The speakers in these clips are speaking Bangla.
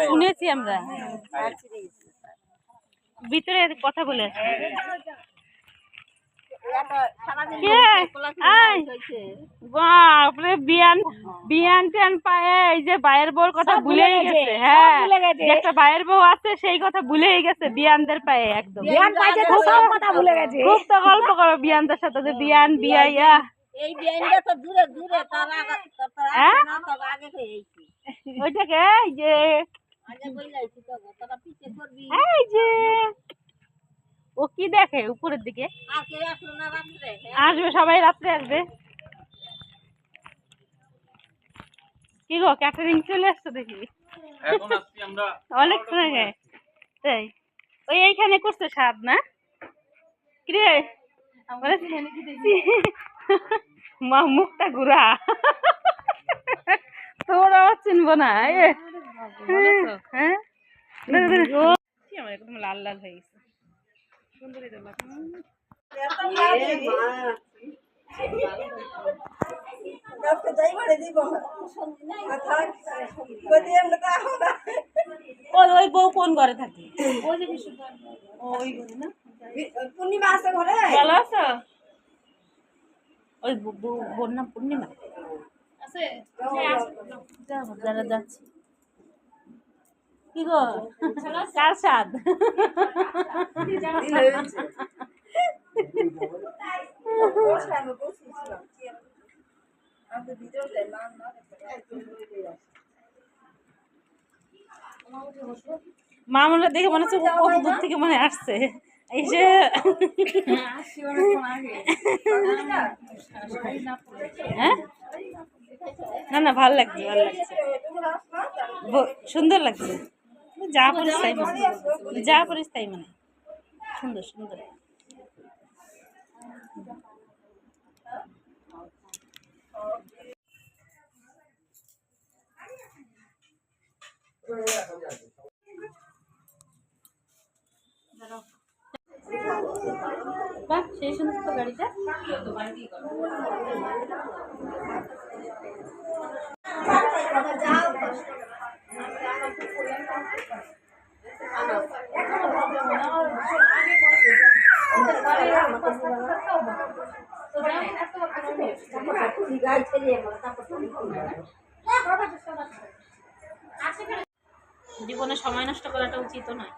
শুনেছি আমরা ভিতরে কথা বলে বাপরে বিয়ান টিয়ান পায়ে এই যে ভাইয়ের বউর কথা ভুলেই গেছে। হ্যাঁ, একটা ভাইয়ের বউ আছে সেই কথা ভুলেই গেছে বিয়ানদের পায়ে একদম। খুব তো গল্প করো বিয়ানদের সাথে যে বিয়ান বিয়াইয়া এই বিয়ানটা তো দূরে দূরে তার আগে ওইটাকে যে আগে বইলাইছি তো তারা পিছে করবি। এই যে ও কি দেখে উপরের দিকে আসবে, সবাই রাত্রে আসবে। কি গো ক্যাটারিং চলে আসছে দেখি অনেক আগে তাই ওই এইখানে করছে স্বাদ না কিরে মা মুখটা ঘুরা তোরা চিনবো না। হ্যাঁ একদম লাল লাল হয়ে গেছে সুন্দরী তো ওই বউ কোন ঘরে থাকে? ওই ঘরে না পূর্ণিমা আছে ঘরে। ভালো আছো? ওই বোন না পূর্ণিমা আছে যারা যাচ্ছে। কি গো কার স্বাদ? মা মনে দেখে মনে হচ্ছে কত দূর থেকে মনে আসছে এসে। হ্যাঁ না না ভাল লাগছে, ভালো লাগছে, সুন্দর লাগছে। যা পরিস তাই মানে, যা পরিস তাই মানে সুন্দর সুন্দর। বাহ সেই সুন্দর তো গাড়িটা। জীবনে সময় নষ্ট করাটা উচিত নয়।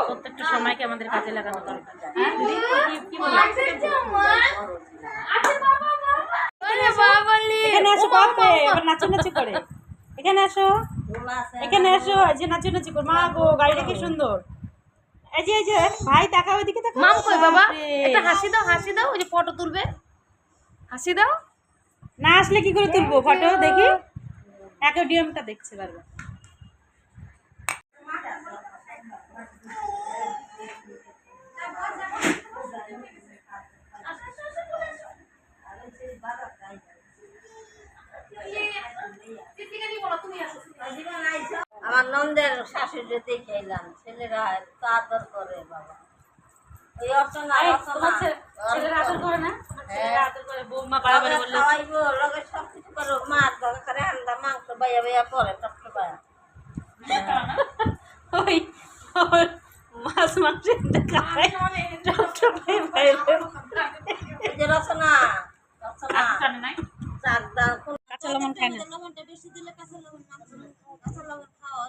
প্রত্যেকটা সময়কে আমাদের কাজে লাগানো দরকার। এখানে আসো বাপে, এবার নাচানাচি করে। এখানে আসো, এখানে আসো, যে নাচানাচি কর। মা গো গাড়িটা কি সুন্দর। এই যে এই যে ভাই তাকাও, এদিকে তাকাও। মাম কই বাবা, একটা হাসি দাও, হাসি দাও, ওই যে ফটো তুলবে, হাসি দাও। না আসলে কি করে তুলবো ফটো? দেখি অ্যাকোয়ারিয়ামটা দেখছে বারবার। আমার নন্দের শাশুড়ি দেখলাম, ছেলেরা তো আদর করে বাবা। ওই অর্চনা ছেলেরা আদর করে না? ছেলেরা আদর করে, বৌমা বাড়াবাড়ি বললে খাওয়াইবো, লগে সব কিছু করো, মাছ ভাগা করে আন্দা, মাংস বাইয়া বাইয়া করে টপটে পায়া। ওই মাছ মাংস খায় টপটে পায়া। এই যে রচনা, রচনা চাক দাও, কাঁচা লবণ খায় না। লবণটা বেশি দিলে কাঁচা লবণ খাওয়া